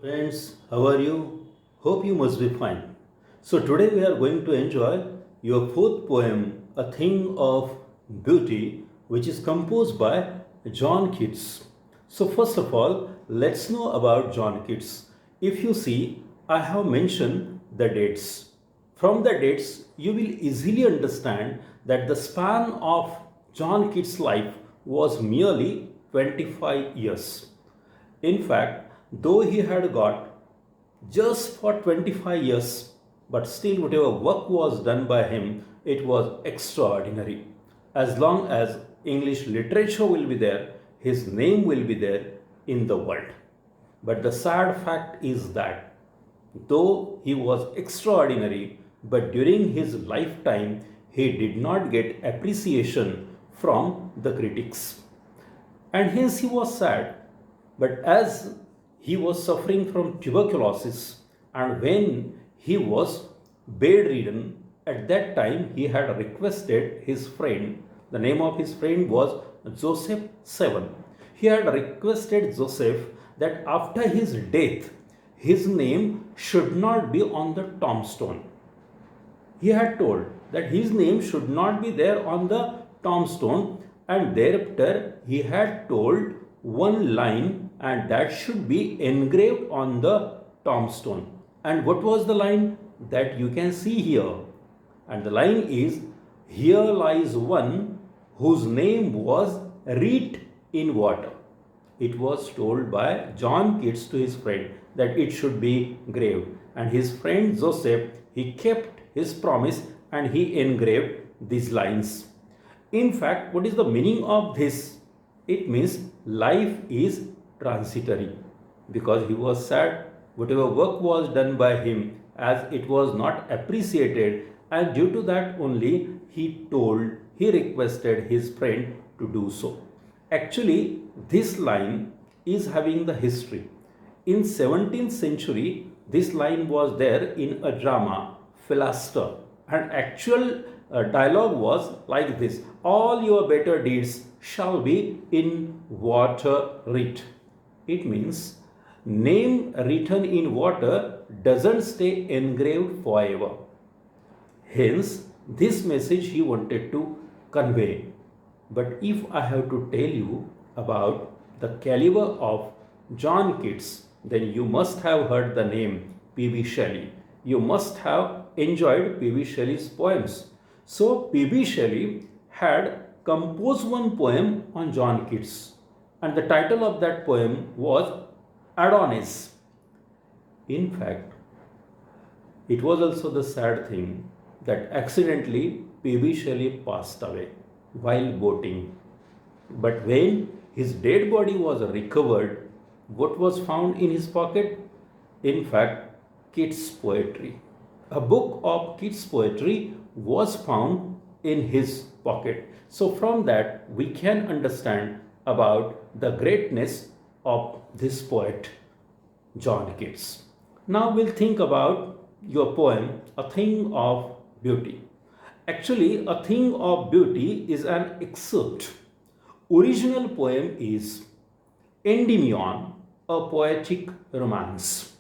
Friends, how are you? Hope you must be fine. So, today we are going to enjoy your fourth poem, A Thing of Beauty, which is composed by John Keats. So, first of all, let's know about John Keats. If you see, I have mentioned the dates. From the dates, you will easily understand that the span of John Keats' life was merely 25 years. In fact, though he had got just for 25 years, but still, whatever work was done by him, it was extraordinary. As long as English literature will be there, his name will be there in the world. But the sad fact is that though he was extraordinary, but during his lifetime, he did not get appreciation from the critics. And hence he was sad. But as he was suffering from tuberculosis, and when he was bedridden, at that time he had requested his friend, the name of his friend was Joseph Seven. He had requested Joseph that after his death, his name should not be on the tombstone. He had told that his name should not be there on the tombstone, and thereafter he had told one line, and that should be engraved on the tombstone. And what was the line? That you can see here. And the line is, "Here lies one whose name was writ in water." It was told by John Keats to his friend that it should be engraved. And his friend Joseph, he kept his promise and he engraved these lines. In fact, what is the meaning of this? It means life is transitory, because he was sad, whatever work was done by him, as it was not appreciated, and due to that only he requested his friend to do so. Actually, this line is having the history. In 17th century, this line was there in a drama, Philaster, and actual dialogue was like this: all your better deeds shall be in water writ. It means name written in water doesn't stay engraved forever. Hence, this message he wanted to convey. But if I have to tell you about the caliber of John Keats, then you must have heard the name P.B. Shelley. You must have enjoyed P.B. Shelley's poems. So, P.B. Shelley had composed one poem on John Keats, and the title of that poem was Adonis. In fact, it was also the sad thing that accidentally P.B. Shelley passed away while boating. But when his dead body was recovered, what was found in his pocket? In fact, Keats' poetry. A book of Keats' poetry was found in his pocket. So, from that, we can understand about the greatness of this poet, John Keats. Now, we'll think about your poem, A Thing of Beauty. Actually, A Thing of Beauty is an excerpt. Original poem is Endymion, a poetic romance.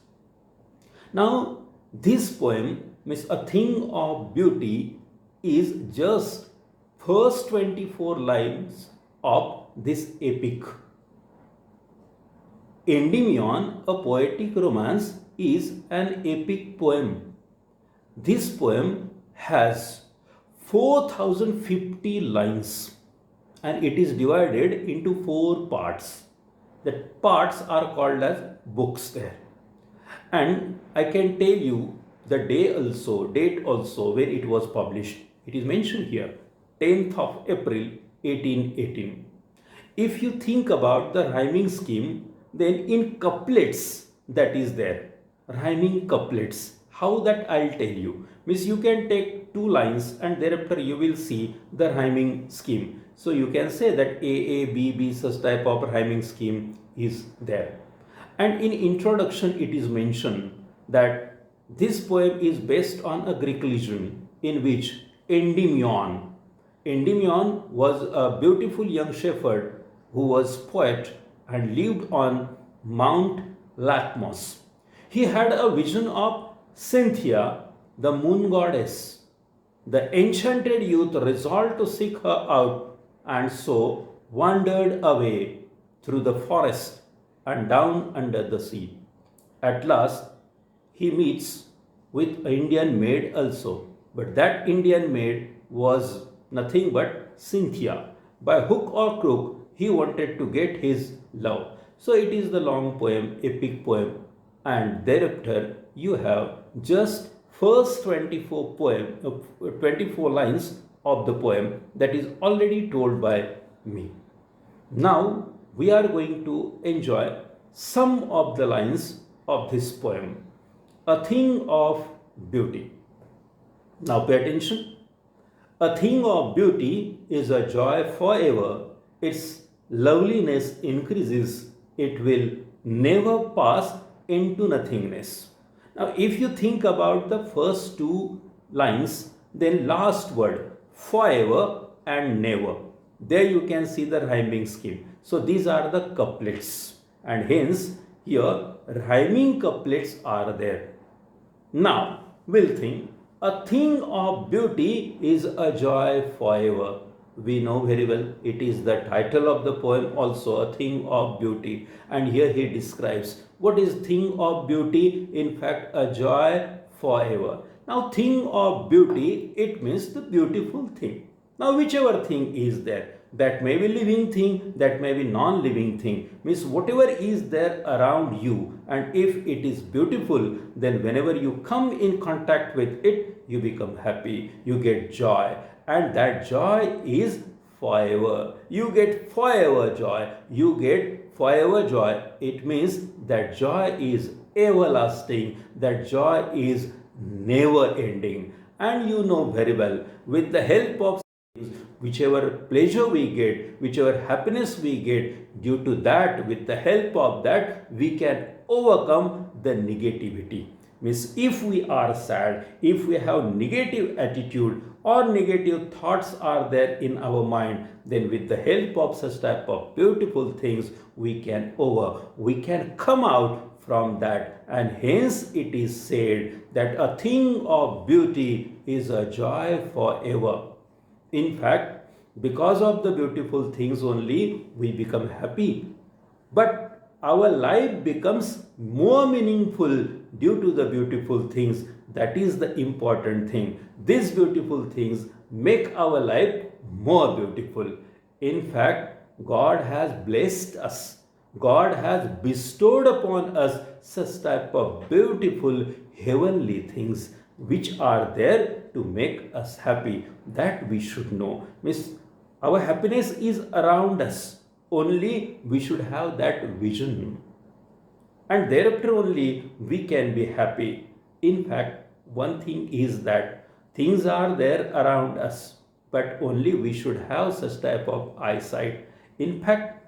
Now, this poem means A Thing of Beauty is just first 24 lines of this epic. Endymion, a poetic romance, is an epic poem. This poem has 4050 lines, and it is divided into 4 parts. The parts are called as books there. And I can tell you the date also where it was published. It is mentioned here, 10th of April 1818. If you think about the rhyming scheme, then in couplets that is there, rhyming couplets, how that I'll tell you. Means you can take 2 lines and thereafter you will see the rhyming scheme. So you can say that A, B, B, such type of rhyming scheme is there. And in introduction it is mentioned that this poem is based on a Greek legend in which Endymion was a beautiful young shepherd who was poet and lived on Mount Latmos. he had a vision of Cynthia, the moon goddess. The enchanted youth resolved to seek her out and so wandered away through the forest and down under the sea. At last, he meets with an Indian maid also, but that Indian maid was nothing but Cynthia. By hook or crook, he wanted to get his love. So it is the long poem, epic poem, and thereafter you have just first 24 lines of the poem that is already told by me. Now we are going to enjoy some of the lines of this poem, a thing of beauty. Now pay attention. A thing of beauty is a joy forever. Its loveliness increases. It will never pass into nothingness. Now, if you think about the first two lines, then last word, forever and never. There you can see the rhyming scheme. So these are the couplets, and hence here rhyming couplets are there. Now we'll think a thing of beauty is a joy forever. We know very well it is the title of the poem also, a thing of beauty, and here he describes what is thing of beauty. In fact, a joy forever. Now thing of beauty, it means the beautiful thing. Now whichever thing is there, that may be living thing, that may be non-living thing, means whatever is there around you, and if it is beautiful, then whenever you come in contact with it, you become happy, you get joy, and that joy is forever. You get forever joy, you get forever joy. It means that joy is everlasting, that joy is never ending. And you know very well, with the help of whichever pleasure we get, whichever happiness we get, due to that, with the help of that, we can overcome the negativity. Means if we are sad, if we have negative attitude or negative thoughts are there in our mind, then with the help of such type of beautiful things, we can come out from that. And hence it is said that a thing of beauty is a joy forever. In fact, because of the beautiful things only, we become happy. But our life becomes more meaningful due to the beautiful things. That is the important thing. These beautiful things make our life more beautiful. In fact, God has blessed us. God has bestowed upon us such type of beautiful heavenly things which are there to make us happy. That we should know. Means our happiness is around us. Only we should have that vision. And thereafter only we can be happy. In fact, one thing is that things are there around us, but only we should have such type of eyesight. In fact,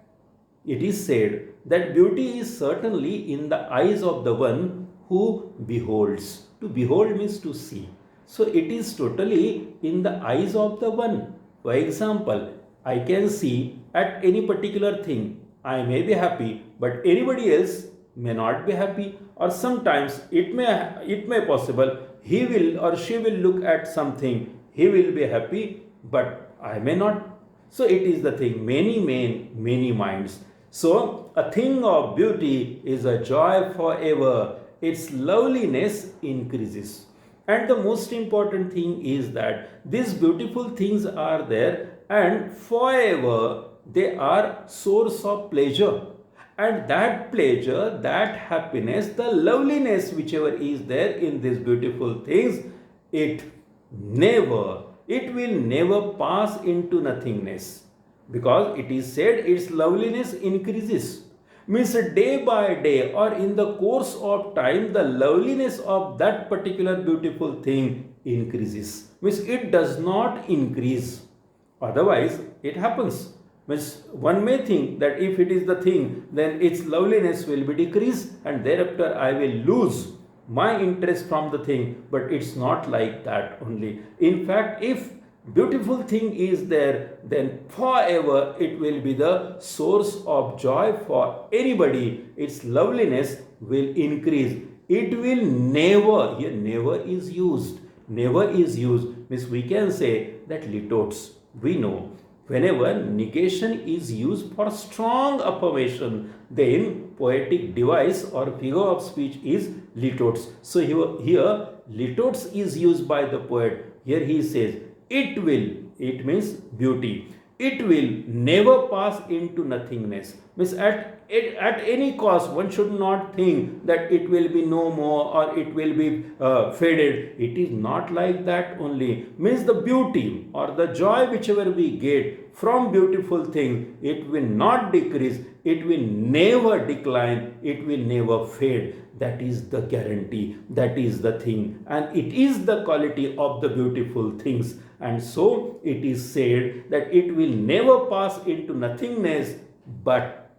it is said that beauty is certainly in the eyes of the one who beholds. To behold means to see. So it is totally in the eyes of the one. For example, I can see at any particular thing, I may be happy, but anybody else may not be happy, or sometimes it may possible he will or she will look at something, he will be happy, but I may not. So it is the thing, many men, many minds. So a thing of beauty is a joy forever. Its loveliness increases. And the most important thing is that these beautiful things are there, and forever they are source of pleasure. And that pleasure, that happiness, the loveliness whichever is there in these beautiful things, it will never pass into nothingness, because it is said its loveliness increases. Means day by day or in the course of time, the loveliness of that particular beautiful thing increases. Means it does not increase. Otherwise, it happens. Means one may think that if it is the thing, then its loveliness will be decreased, and thereafter I will lose my interest from the thing. But it's not like that only. In fact, if beautiful thing is there, then forever it will be the source of joy for anybody. Its loveliness will increase. it will never, here never is used. Never is used means we can say that litotes. We know whenever negation is used for strong affirmation, then poetic device or figure of speech is litotes. So here litotes is used by the poet. Here he says, it will, it means beauty. It will never pass into nothingness. Means at any cost, one should not think that it will be no more or it will be faded. It is not like that only. Means the beauty or the joy whichever we get from beautiful things, it will not decrease, it will never decline, it will never fade. That is the guarantee, that is the thing, and it is the quality of the beautiful things. And so it is said that it will never pass into nothingness, but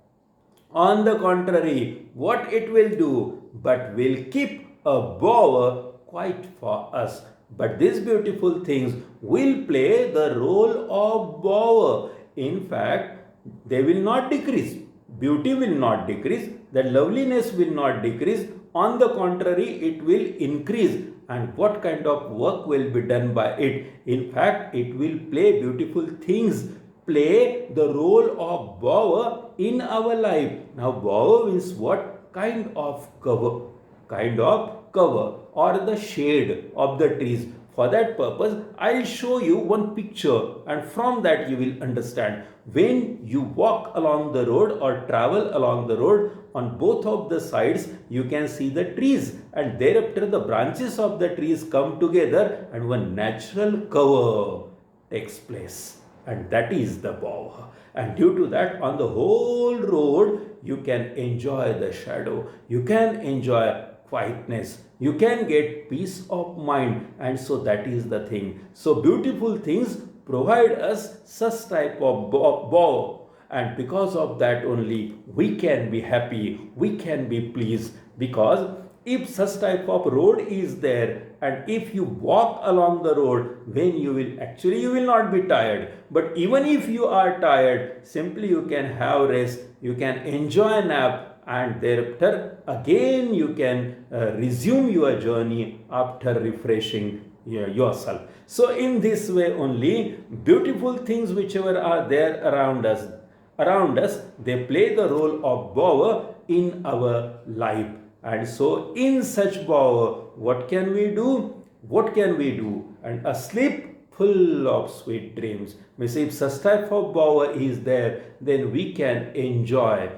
on the contrary, what it will do, but will keep a bower quite for us. But these beautiful things will play the role of bower. In fact, they will not decrease. Beauty will not decrease. The loveliness will not decrease. On the contrary, it will increase. And what kind of work will be done by it? In fact, it will play beautiful things, play the role of bower in our life. Now, bower means what? Kind of cover. Kind of cover or the shade of the trees. For that purpose, I'll show you one picture, and from that you will understand. When you walk along the road or travel along the road, on both of the sides you can see the trees, and thereafter the branches of the trees come together and one natural cover takes place, and that is the bower. And due to that, on the whole road you can enjoy the shadow, you can enjoy quietness, you can get peace of mind. And so that is the thing. So beautiful things provide us such type of bow, and because of that only we can be happy, we can be pleased. Because if such type of road is there, and if you walk along the road, when you will actually, you will not be tired. But even if you are tired, simply you can have rest, you can enjoy a nap, and thereafter again you can resume your journey after refreshing yourself. So in this way only, beautiful things whichever are there around us, they play the role of bower in our life. And so in such bower, what can we do? What can we do? And a sleep full of sweet dreams. Means if such type of bower is there, then we can enjoy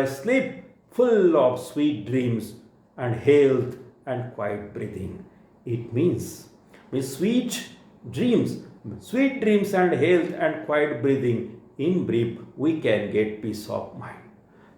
sleep full of sweet dreams and health and quiet breathing. It means sweet dreams and health and quiet breathing. In brief, we can get peace of mind.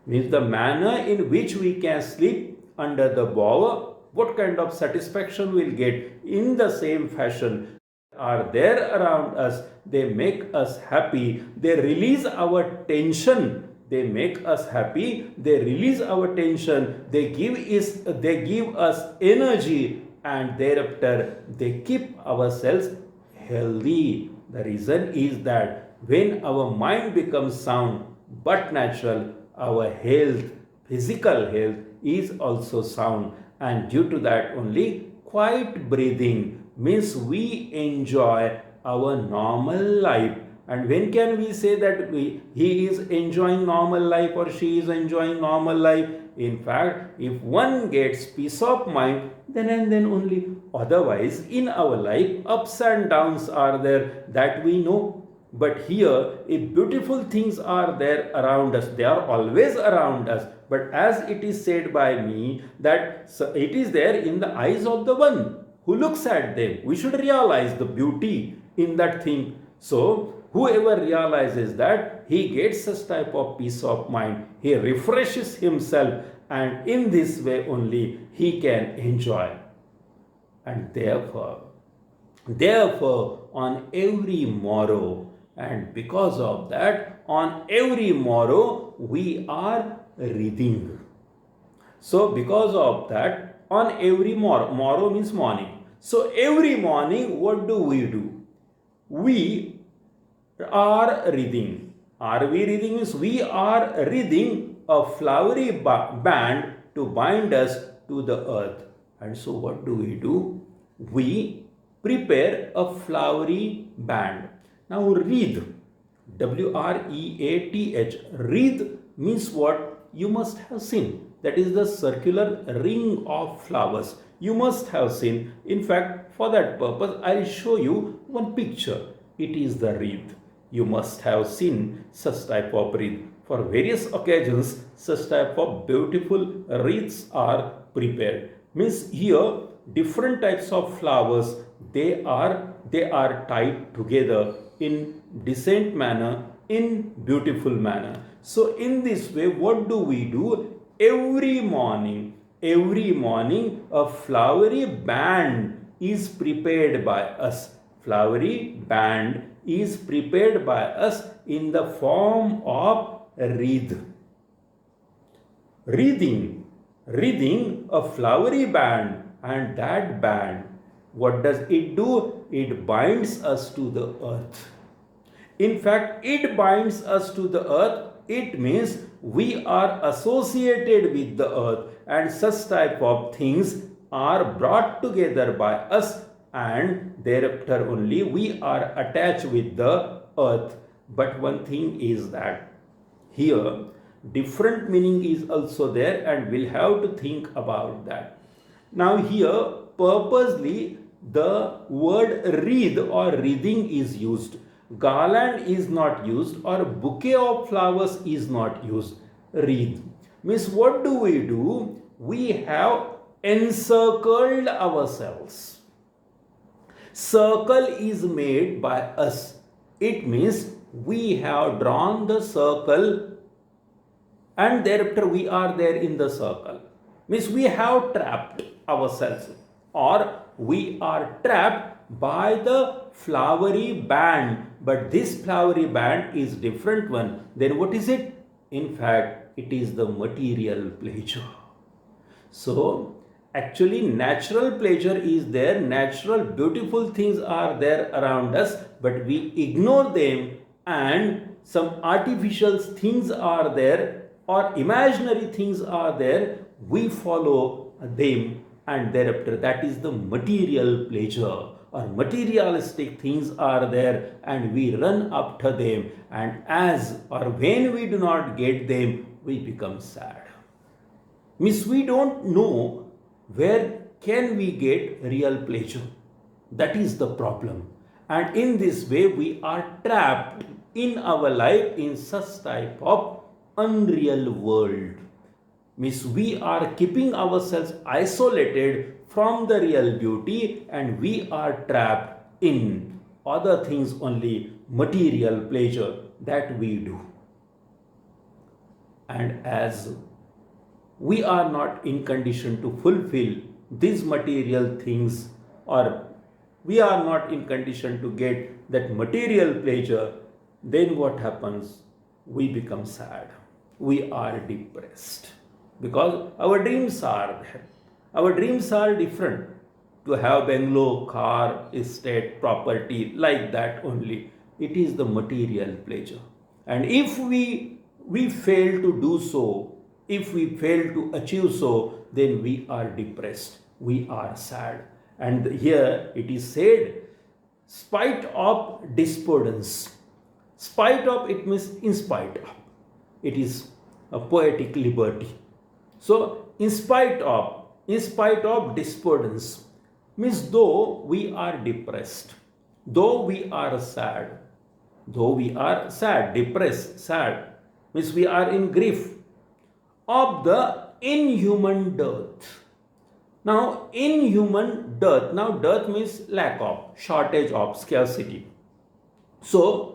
Means the manner in which we can sleep under the bower, what kind of satisfaction we'll get. In the same fashion are there around us, they make us happy, they release our tension, they make us happy, they release our tension, they give us energy, and thereafter they keep ourselves healthy. The reason is that when our mind becomes sound but natural, our health, physical health is also sound. And due to that only, quiet breathing means we enjoy our normal life. And when can we say that he is enjoying normal life or she is enjoying normal life? In fact, if one gets peace of mind, then and then only. Otherwise, in our life, ups and downs are there, that we know. But here, if beautiful things are there around us, they are always around us. But as it is said by me, that it is there in the eyes of the one who looks at them. We should realize the beauty in that thing. So, whoever realizes that, he gets such type of peace of mind. He refreshes himself, and in this way only he can enjoy. And therefore, on every morrow, and because of that, on every morrow we are reading. So because of that, on every morrow means morning. So every morning, what do? We are reading. Are we reading? Means we are reading a flowery band to bind us to the earth. And so what do? We prepare a flowery band. Now wreath, WREATH, wreath means what? You must have seen. That is the circular ring of flowers. You must have seen. In fact, for that purpose, I'll show you one picture. It is the wreath. You must have seen such type of wreath. For various occasions, such type of beautiful wreaths are prepared. Means here, different types of flowers, they are tied together in decent manner, in beautiful manner. So in this way, what do? Every morning a flowery band is prepared by us. Flowery band is prepared by us in the form of wreath. Wreathing a flowery band, and that band, what does it do? It binds us to the earth. In fact, it binds us to the earth. It means we are associated with the earth, and such type of things are brought together by us, and thereafter only we are attached with the earth. But one thing is that here different meaning is also there, and we'll have to think about that. Now here purposely the word wreath or wreathing is used. Garland is not used, or bouquet of flowers is not used. Wreath means what do? We have encircled ourselves. Circle is made by us. It means we have drawn the circle, and thereafter we are there in the circle. Means we have trapped ourselves, or we are trapped by the flowery band. But this flowery band is different one. Then what is it? In fact, it is the material pleasure. So actually natural pleasure is there, natural beautiful things are there around us, but we ignore them, and some artificial things are there or imaginary things are there. We follow them, and thereafter that is the material pleasure, or materialistic things are there, and we run after them, and as or when we do not get them, we become sad. Means we don't know where can we get real pleasure. That is the problem. And in this way we are trapped in our life in such type of unreal world. Means we are keeping ourselves isolated from the real beauty, and we are trapped in other things only, material pleasure that we do. And as we are not in condition to fulfill these material things, or we are not in condition to get that material pleasure, then what happens? We become sad. We are depressed, because our dreams are there. Our dreams are different. To have bungalow, car, estate, property, like that only. It is the material pleasure. And if we fail to do so, if we fail to achieve so, then we are depressed. We are sad. And here it is said, spite of despondence. Spite of, it means in spite of. It is a poetic liberty. So in spite of despondence means though we are depressed, though we are sad, depressed, sad, means we are in grief of the inhuman dearth. Now inhuman dearth, now dearth means lack of, shortage of, scarcity. So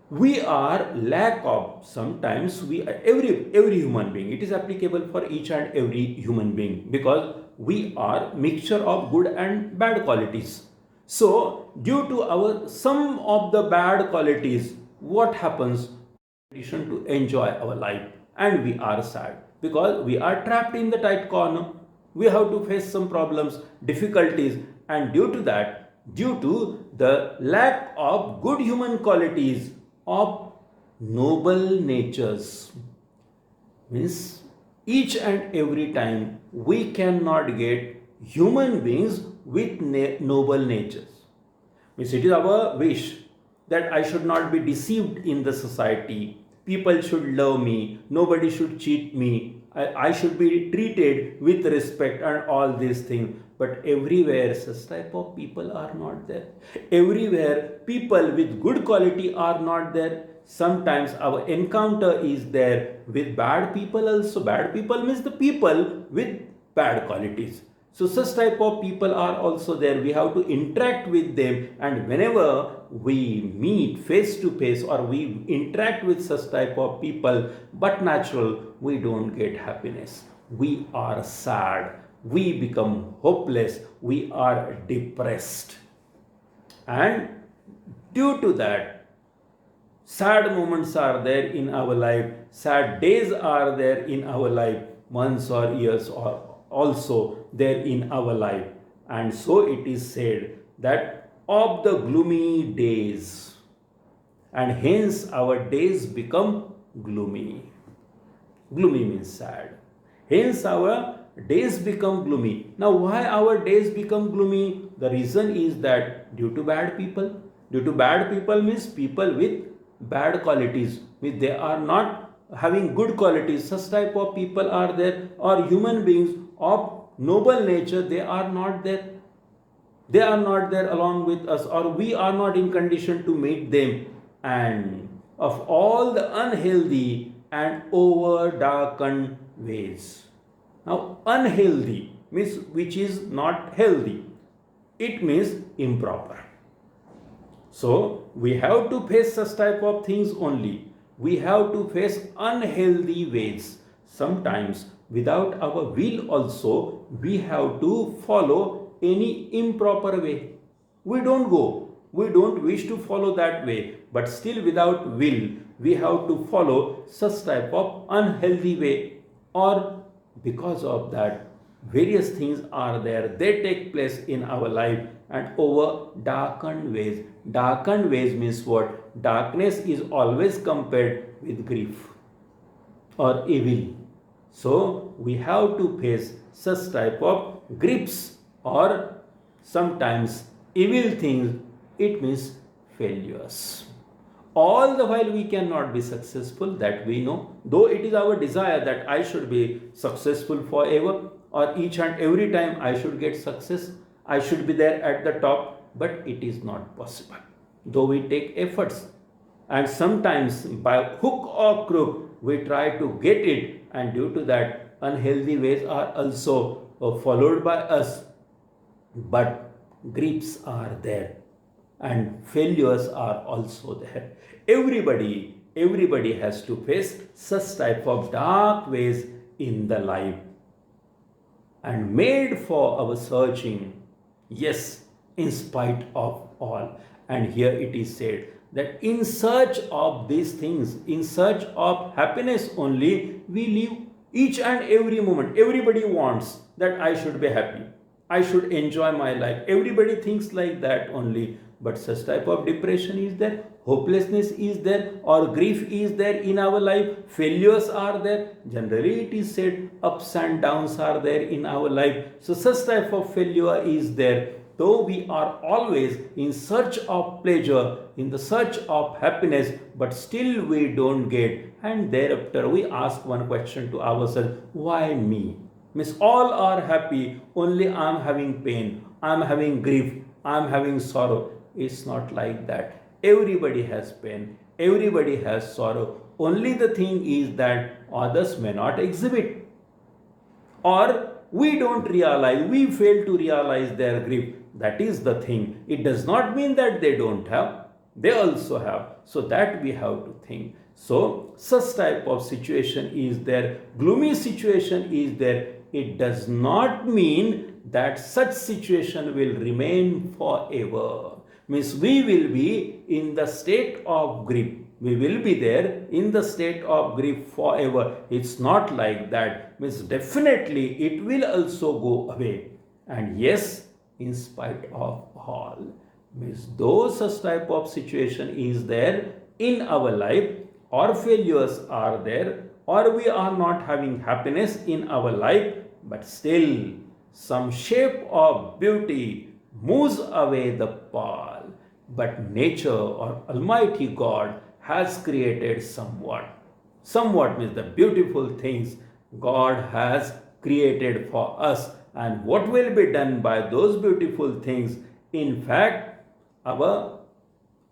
we are lack of, sometimes we, every human being, it is applicable for each and every human being, because we are mixture of good and bad qualities. So due to our some of the bad qualities, what happens? In addition to enjoy our life, and we are sad because we are trapped in the tight corner. We have to face some problems, difficulties, and due to that, due to the lack of good human qualities, of noble natures, means each and every time we cannot get human beings with noble natures. Means it is our wish that I should not be deceived in the society. People should love me. Nobody should cheat me. I should be treated with respect and all these things. But everywhere such type of people are not there. Everywhere people with good quality are not there. Sometimes our encounter is there with bad people also. Bad people means the people with bad qualities. So such type of people are also there. We have to interact with them, and whenever we meet face to face or we interact with such type of people, but natural, we don't get happiness. We are sad. We become hopeless. We are depressed. And due to that, sad moments are there in our life, sad days are there in our life, months or years are also there in our life. And so it is said that of the gloomy days, and hence our days become gloomy. Gloomy means sad. Hence our days become gloomy. Now, why our days become gloomy? The reason is that due to bad people. Due to bad people means people with bad qualities. Means they are not having good qualities. Such type of people are there, or human beings of noble nature, they are not there. They are not there along with us, or we are not in condition to meet them. And of all the unhealthy and over darkened ways. Now, unhealthy means which is not healthy. It means improper. So, we have to face such type of things only. We have to face unhealthy ways. Sometimes, without our will also, we have to follow any improper way. We don't go. We don't wish to follow that way. But still, without will, we have to follow such type of unhealthy way. Or because of that, various things are there. They take place in our life and over darkened ways. Darkened ways means what? Darkness is always compared with grief or evil. So we have to face such type of griefs or sometimes evil things. It means failures. All the while we cannot be successful, that we know. Though it is our desire that I should be successful forever, or each and every time I should get success, I should be there at the top, but it is not possible. Though we take efforts, and sometimes by hook or crook we try to get it, and due to that unhealthy ways are also followed by us. But griefs are there and failures are also there. Everybody has to face such type of dark ways in the life, and made for our searching, yes, in spite of all. And here it is said that in search of these things, in search of happiness only, we live each and every moment. Everybody wants that I should be happy, I should enjoy my life. Everybody thinks like that only. But such type of depression is there, hopelessness is there, or grief is there in our life, failures are there. Generally it is said ups and downs are there in our life. So such type of failure is there. Though we are always in search of pleasure, in the search of happiness, but still we don't get. And thereafter we ask one question to ourselves, why me? Means all are happy, only I am having pain, I am having grief, I am having sorrow. It's not like that. Everybody has pain, everybody has sorrow. Only the thing is that others may not exhibit, or we don't realize, we fail to realize their grief. That is the thing. It does not mean that they don't have, they also have. So that we have to think. So such type of situation is there, gloomy situation is there. It does not mean that such situation will remain forever. Means we will be in the state of grief. We will be there in the state of grief forever. It's not like that. Means definitely it will also go away. And yes, in spite of all. Means though such type of situation is there in our life, or failures are there, or we are not having happiness in our life, but still some shape of beauty moves away the pall. But nature or Almighty God has created somewhat. Somewhat means the beautiful things God has created for us. And what will be done by those beautiful things? In fact, our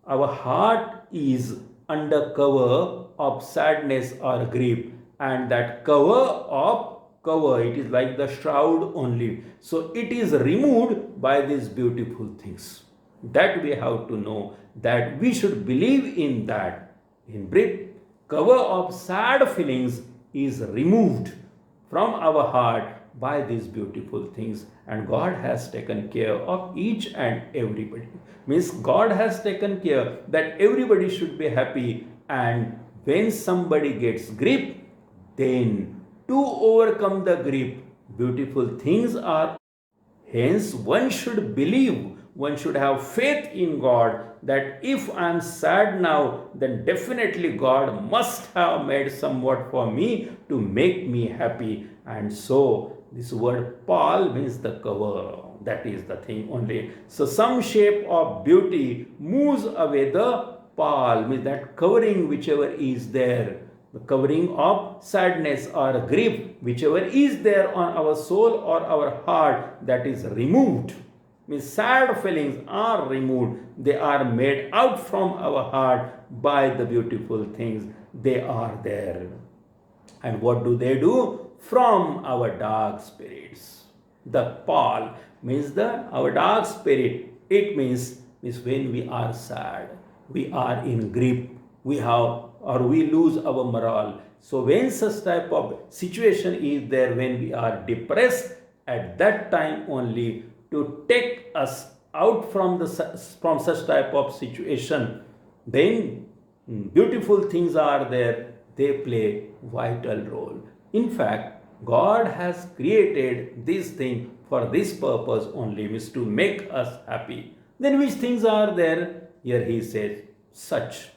our heart is under cover of sadness or grief, and that cover, it is like the shroud only. So it is removed by these beautiful things. That we have to know, that we should believe in that. In brief, cover of sad feelings is removed from our heart by these beautiful things, and God has taken care of each and everybody. Means God has taken care that everybody should be happy, and when somebody gets grief, then to overcome the grief, beautiful things are. Hence, one should believe, one should have faith in God, that if I am sad now, then definitely God must have made somewhat for me to make me happy. And so, this word pall means the cover. That is the thing only. So, some shape of beauty moves away the pall, means that covering whichever is there, the covering of sadness or grief, whichever is there on our soul or our heart, that is removed. Means sad feelings are removed, they are made out from our heart by the beautiful things. They are there. And what do they do? From our dark spirits. The pall means our dark spirit. It means when we are sad, we are in grief, we have or we lose our morale. So when such type of situation is there, when we are depressed, at that time only, to take us out from such type of situation, then beautiful things are there, they play vital role. In fact, God has created this thing for this purpose only, means to make us happy. Then which things are there? Here he says, such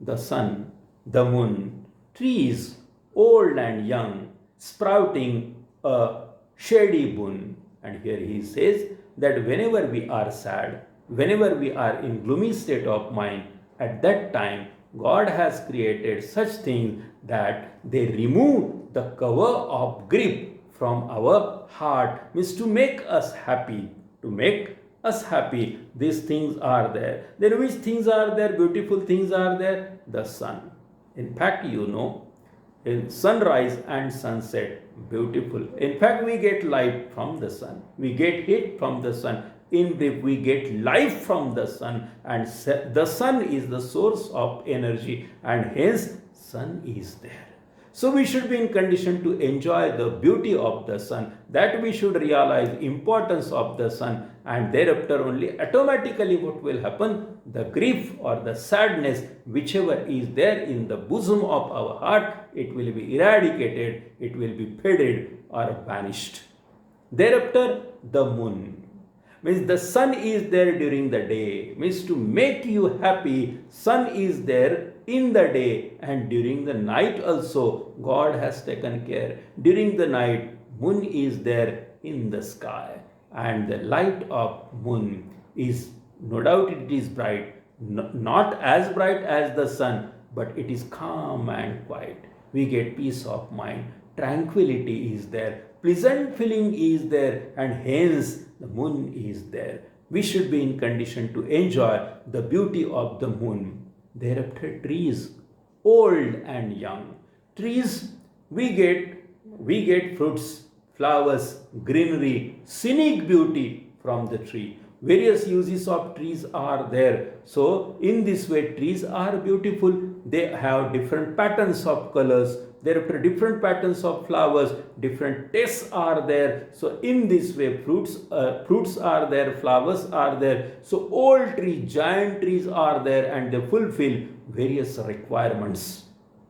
the sun, the moon, trees, old and young, sprouting a shady boon. And here he says that whenever we are sad, whenever we are in gloomy state of mind, at that time God has created such things that they remove the cover of grief from our heart, means to make us happy, to make us happy. These things are there. Then which things are there? Beautiful things are there. The sun. In fact, in sunrise and sunset, beautiful. In fact, we get light from the sun. We get heat from the sun. In brief, we get life from the sun, and the sun is the source of energy, and hence sun is there. So we should be in condition to enjoy the beauty of the sun, that we should realize importance of the sun, and thereafter only automatically what will happen? The grief or the sadness, whichever is there in the bosom of our heart, it will be eradicated, it will be faded or vanished. Thereafter, the moon. Means the sun is there during the day, means to make you happy. Sun is there in the day, and during the night also God has taken care. During the night, moon is there in the sky, and the light of moon is, no doubt it is bright, not as bright as the sun, but it is calm and quiet. We get peace of mind, tranquility is there, pleasant feeling is there, and hence the moon is there. We should be in condition to enjoy the beauty of the moon. Thereafter, trees, old and young. Trees, we get fruits, flowers, greenery, scenic beauty from the tree. Various uses of trees are there. So in this way, trees are beautiful. They have different patterns of colors. There are different patterns of flowers, different tastes are there. So in this way, fruits are there, flowers are there. So old trees, giant trees are there, and they fulfill various requirements.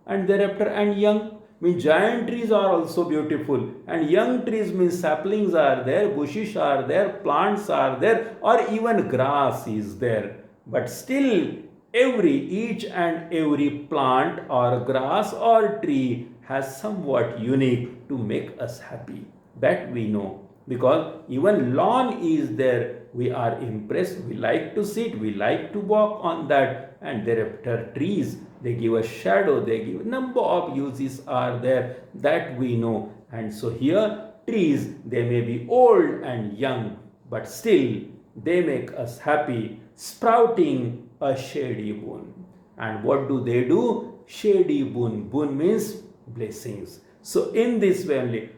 And thereafter, and young, means giant trees are also beautiful, and young trees means saplings are there, bushes are there, plants are there, or even grass is there. But still, each and every plant or grass or tree has somewhat unique to make us happy. That we know. Because even lawn is there, we are impressed, we like to sit, we like to walk on that, and thereafter trees, they give us shadow, they give number of uses are there, that we know. And so here trees, they may be old and young, but still they make us happy, sprouting a shady boon. And what do they do? Shady boon. Boon means blessings. So in this way only,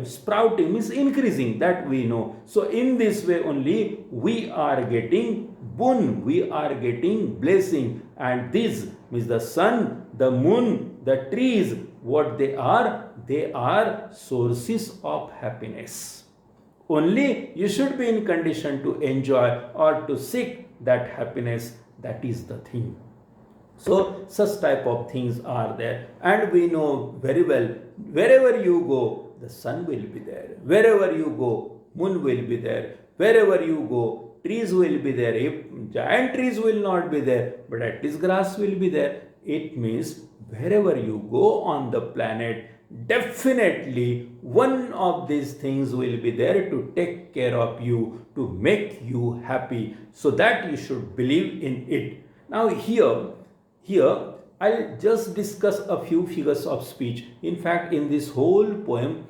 sprouting means increasing, that we know. So in this way only we are getting boon, we are getting blessing. And this means the sun, the moon, the trees, what they are sources of happiness. Only you should be in condition to enjoy or to seek that happiness. That is the thing. So such type of things are there, and we know very well, wherever you go, the sun will be there. Wherever you go, moon will be there. Wherever you go, trees will be there. If giant trees will not be there, but at least grass will be there. It means wherever you go on the planet, definitely one of these things will be there to take care of you, to make you happy, so that you should believe in it. Now here I'll just discuss a few figures of speech. In fact, in this whole poem,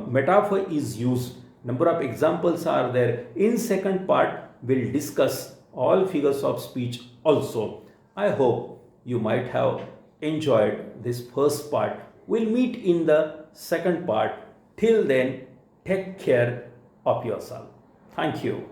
metaphor is used. Number of examples are there. In second part, we'll discuss all figures of speech also. I hope you might have enjoyed this first part. We'll meet in the second part. Till then, take care of yourself. Thank you.